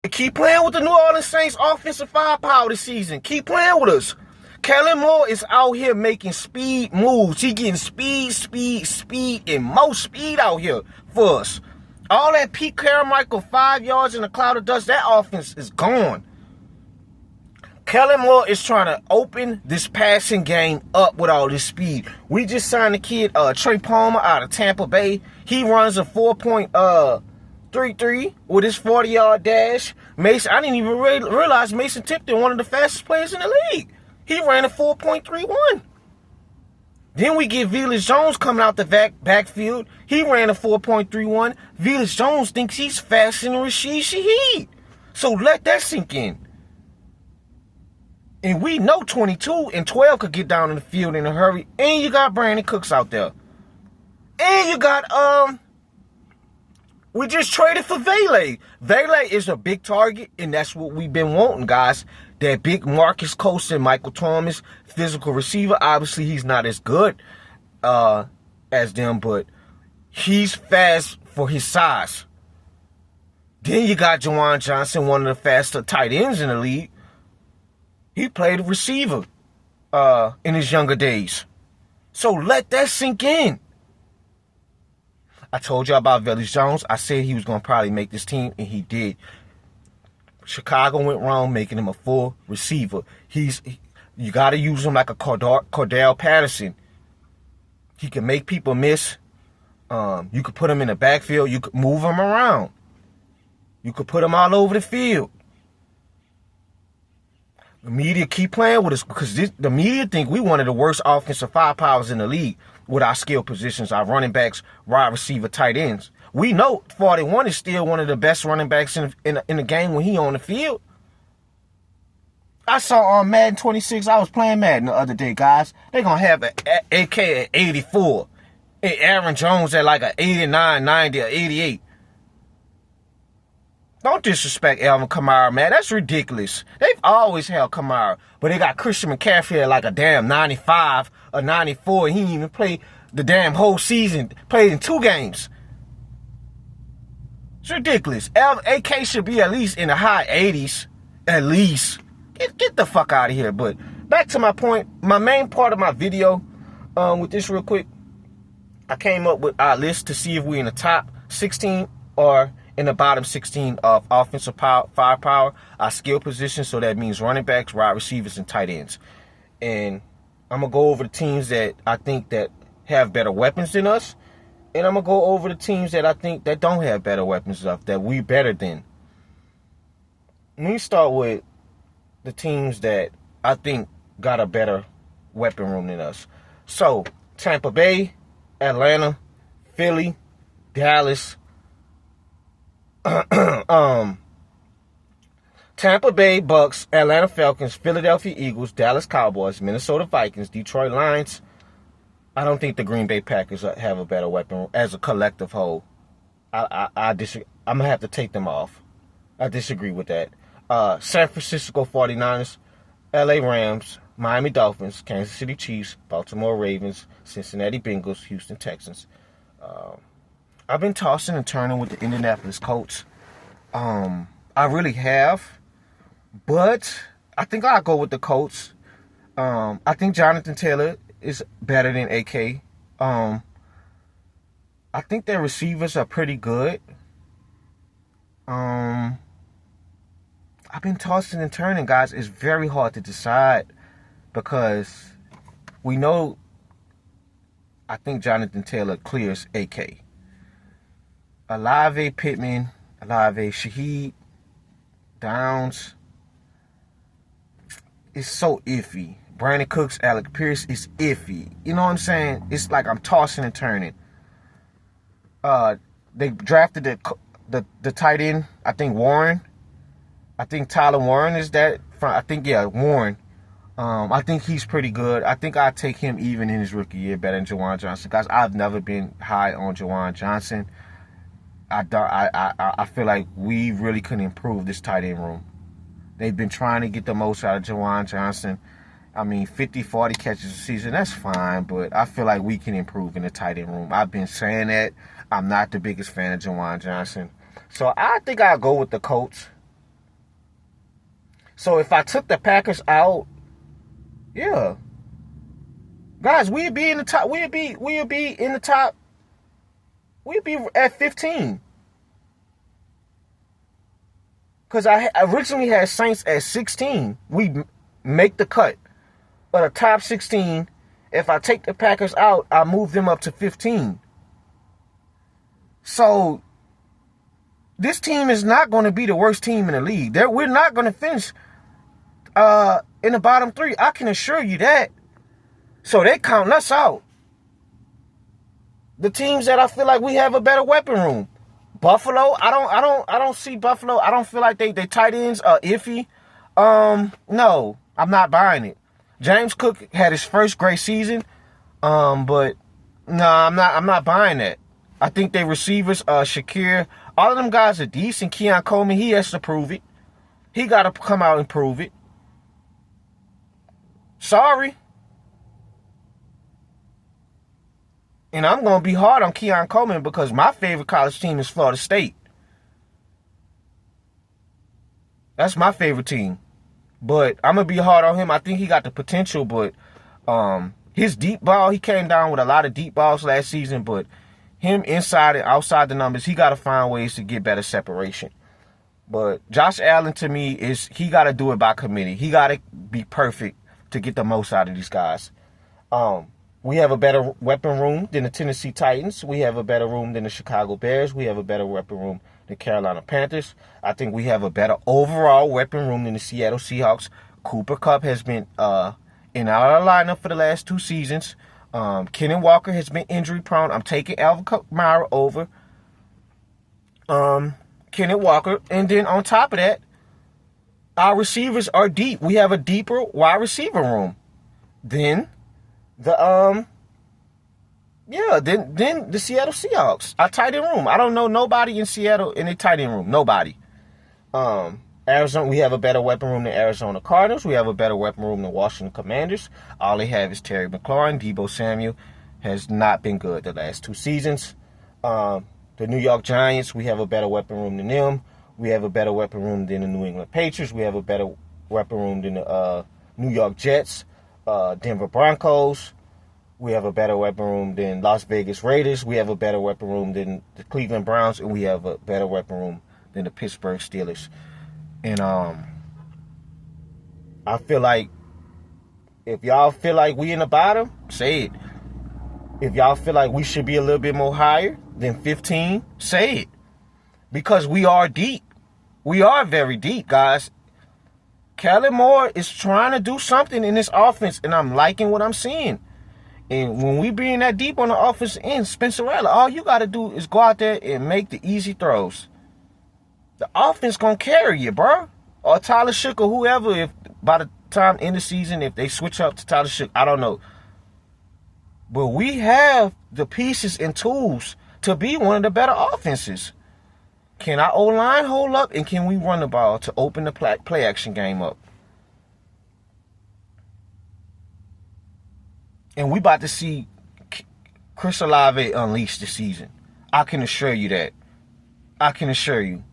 Keep playing with the New Orleans Saints offensive firepower this season. Keep playing with us. Kellen Moore is out here making speed moves. He getting speed, and more speed out here for us. All that Pete Carmichael 5 yards in a cloud of dust, that offense is gone. Kellen Moore is trying to open this passing game up with all this speed. We just signed a kid, Trey Palmer, out of Tampa Bay. He runs a 4.33 with his 40-yard dash. Mason, I didn't even realize Mason Tipton, one of the fastest players in the league. He ran a 4.31. Then we get Velus Jones coming out the backfield. He ran a 4.31. Velus Jones thinks he's faster than Rashid Shaheed. So let that sink in. And we know 22 and 12 could get down in the field in a hurry. And you got Brandon Cooks out there. And you got, we just traded for Vele. Vele is a big target, and that's what we've been wanting, guys. That big Marcus Colston, Michael Thomas, physical receiver. Obviously, he's not as good as them, but he's fast for his size. Then you got Juwan Johnson, one of the faster tight ends in the league. He played a receiver in his younger days. So let that sink in. I told you about Velus Jones. I said he was going to probably make this team, and he did. Chicago went wrong making him a full receiver. You got to use him like a Cordell Patterson. He can make people miss. You could put him in the backfield. You could move him around. You could put him all over the field. The media keep playing with us because the media think we one of the worst offensive firepowers in the league with our skill positions, our running backs, wide receiver, tight ends. We know 41 is still one of the best running backs in the game when he on the field. I saw on Madden 26, I was playing Madden the other day, guys. They're going to have an AK at 84 and Aaron Jones at like an 89, 90, or 88. Don't disrespect Alvin Kamara, man. That's ridiculous. They've always held Kamara, but they got Christian McCaffrey at like a damn 95 or 94, and he didn't even play the damn whole season. Played in 2 games. It's ridiculous. AK should be at least in the high 80s, at least. Get the fuck out of here. But back to my point, my main part of my video with this real quick, I came up with our list to see if we're in the top 16 or in the bottom 16 of offensive firepower, our skill position. So that means running backs, wide receivers, and tight ends. And I'm going to go over the teams that I think that have better weapons than us. And I'm going to go over the teams that I think that don't have better weapons enough, that we better than. Let me start with the teams that I think got a better weapon room than us. So, Tampa Bay, Atlanta, Philly, Dallas, Tampa Bay Bucks, Atlanta Falcons, Philadelphia Eagles, Dallas Cowboys, Minnesota Vikings, Detroit Lions. I don't think the Green Bay Packers have a better weapon as a collective whole. I disagree. I'm going to have to take them off. I disagree with that. San Francisco 49ers, LA Rams, Miami Dolphins, Kansas City Chiefs, Baltimore Ravens, Cincinnati Bengals, Houston Texans. I've been tossing and turning with the Indianapolis Colts. I really have. But I think I'll go with the Colts. I think Jonathan Taylor is better than AK. I think their receivers are pretty good. I've been tossing and turning, guys. It's very hard to decide because we know I think Jonathan Taylor clears AK. Olave, Pittman, Shaheed, Downs. It's so iffy. Brandon Cooks, Alec Pierce is iffy. You know what I'm saying? It's like I'm tossing and turning. They drafted the tight end, I think Warren. I think Tyler Warren is that. Warren. I think he's pretty good. I think I'd take him even in his rookie year better than Juwan Johnson. Guys, I've never been high on Juwan Johnson. I feel like we really couldn't improve this tight end room. They've been trying to get the most out of Juwan Johnson. I mean, 50, 40 catches a season, that's fine, but I feel like we can improve in the tight end room. I've been saying that. I'm not the biggest fan of Juwan Johnson. So I think I'll go with the Colts. So if I took the Packers out, yeah. Guys, we'd be in the top. We'd be in the top. We'd be at 15. Because I originally had Saints at 16. We make the cut. But a top 16, if I take the Packers out, I move them up to 15. So this team is not going to be the worst team in the league. We're not going to finish in the bottom 3. I can assure you that. So they counting us out. The teams that I feel like we have a better weapon room. Buffalo, I don't see Buffalo. I don't feel like they tight ends are iffy. No, I'm not buying it. James Cook had his first great season. But no, I'm not buying that. I think they receivers, Shakir, all of them guys are decent. Keon Coleman, he has to prove it. He got to come out and prove it. Sorry. And I'm going to be hard on Keon Coleman because my favorite college team is Florida State. That's my favorite team. But I'm going to be hard on him. I think he got the potential, but his deep ball, he came down with a lot of deep balls last season, but him inside and outside the numbers, he got to find ways to get better separation. But Josh Allen, to me, he got to do it by committee. He got to be perfect to get the most out of these guys. We have a better weapon room than the Tennessee Titans. We have a better room than the Chicago Bears. We have a better weapon room than Carolina Panthers. I think we have a better overall weapon room than the Seattle Seahawks. Cooper Kupp has been in our lineup for the last 2 seasons. Kenneth Walker has been injury prone. I'm taking Alvin Kamara over Kenneth Walker. And then on top of that, our receivers are deep. We have a deeper wide receiver room than the Seattle Seahawks. Our tight end room. I don't know nobody in Seattle in a tight end room. Nobody. Arizona, we have a better weapon room than Arizona Cardinals. We have a better weapon room than Washington Commanders. All they have is Terry McLaurin. Deebo Samuel has not been good the last 2 seasons. The New York Giants, we have a better weapon room than them. We have a better weapon room than the New England Patriots. We have a better weapon room than the New York Jets, Denver Broncos. We have a better weapon room than Las Vegas Raiders. We have a better weapon room than the Cleveland Browns. And we have a better weapon room than the Pittsburgh Steelers. And I feel like if y'all feel like we in the bottom, say it. If y'all feel like we should be a little bit more higher than 15, say it. Because we are deep. We are very deep, guys. Kellen Moore is trying to do something in this offense, and I'm liking what I'm seeing. And when we being that deep on the offensive end, Spencer Rattler, all you got to do is go out there and make the easy throws. The offense going to carry you, bro. Or Tyler Shook or whoever, if by the time in the season, if they switch up to Tyler Shook, I don't know. But we have the pieces and tools to be one of the better offenses. Can our O-line hold up, and can we run the ball to open the play action game up? And we about to see Chris Olave unleashed this season. I can assure you that. I can assure you.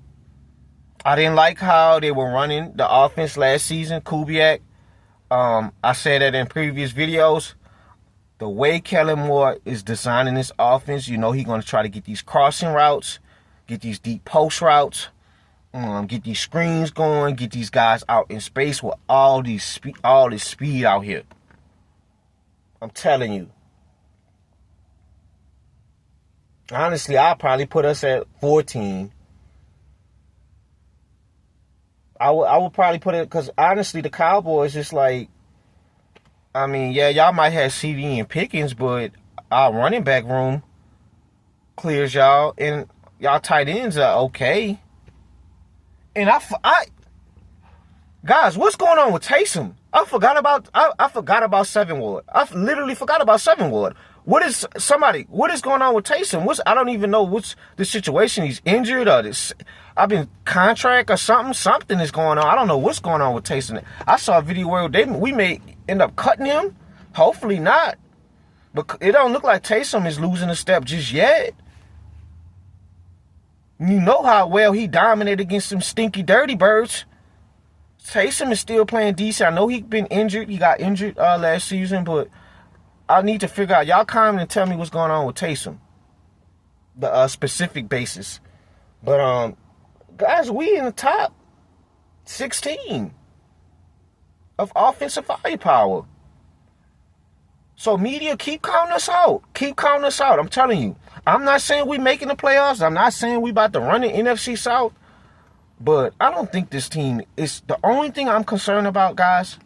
I didn't like how they were running the offense last season, Kubiak. I said that in previous videos. The way Kellen Moore is designing this offense, you know he's going to try to get these crossing routes, get these deep post routes, get these screens going, get these guys out in space with all this speed out here. I'm telling you. Honestly, I'll probably put us at 14. I would probably put it, because honestly, the Cowboys is like, I mean, yeah, y'all might have CD and Pickens, but our running back room clears y'all, and y'all tight ends are okay. And guys, what's going on with Taysom? I forgot about Seven Ward. I literally forgot about Seven Ward. What is going on with Taysom? I don't even know what's the situation. He's injured or I've been contract or something. Something is going on. I don't know what's going on with Taysom. I saw a video where we may end up cutting him. Hopefully not. But it don't look like Taysom is losing a step just yet. You know how well he dominated against some stinky dirty birds. Taysom is still playing decent. I know he's been injured. He got injured last season, but I need to figure out. Y'all comment and tell me what's going on with Taysom. The specific basis. But, guys, we in the top 16 of offensive firepower. So, media, keep counting us out. Keep counting us out. I'm telling you. I'm not saying we making the playoffs. I'm not saying we about to run the NFC South. But I don't think this team is... The only thing I'm concerned about, guys,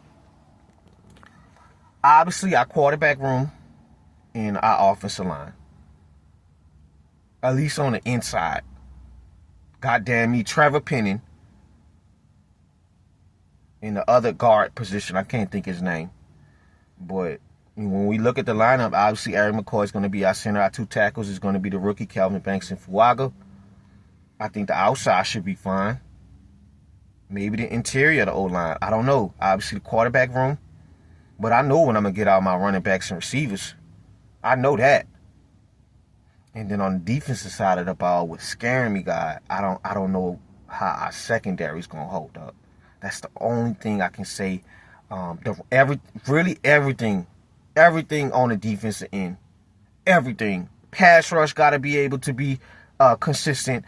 obviously our quarterback room and our offensive line. At least on the inside. Goddamn me, Trevor Penning. In the other guard position, I can't think his name. But when we look at the lineup, obviously Eric McCoy is going to be our center. Our 2 tackles is going to be the rookie Calvin Banks and Fuaga. I think the outside should be fine. Maybe the interior of the O-line. I don't know. Obviously the quarterback room. But I know when I'm going to get out my running backs and receivers. I know that. And then on the defensive side of the ball, what's scaring me, God, I don't know how our secondary is going to hold up. That's the only thing I can say. Everything on the defensive end. Everything. Pass rush got to be able to be consistent.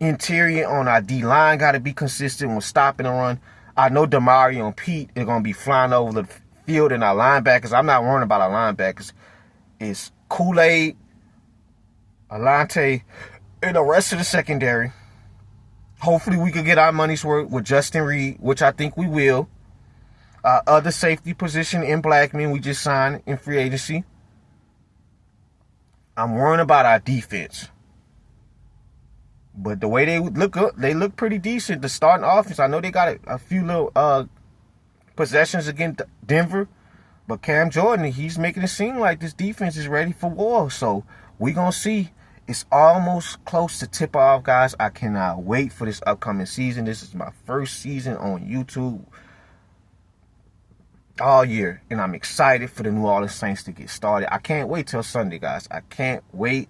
Interior on our D-line got to be consistent when stopping the run. I know Demario and Pete are going to be flying over the field in our linebackers. I'm not worrying about our linebackers. It's Kool-Aid, Alante, and the rest of the secondary. Hopefully we could get our money's worth with Justin Reed, which I think we will. Other safety position in Blackman we just signed in free agency. I'm worrying about our defense. But the way they look pretty decent. The starting offense, I know they got a few little possessions against Denver. But Cam Jordan, he's making it seem like this defense is ready for war. So we're going to see. It's almost close to tip-off, guys. I cannot wait for this upcoming season. This is my first season on YouTube all year. And I'm excited for the New Orleans Saints to get started. I can't wait till Sunday, guys. I can't wait.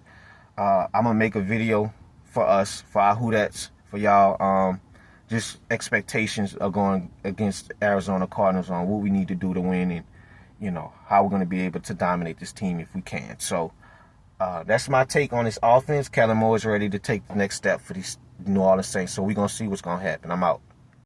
I'm going to make a video for us, for our Who-Dats, for y'all. Just expectations are going against Arizona Cardinals on what we need to do to win and, you know, how we're going to be able to dominate this team if we can. So, that's my take on this offense. Kellen Moore is ready to take the next step for these New Orleans Saints. So we're going to see what's going to happen. I'm out.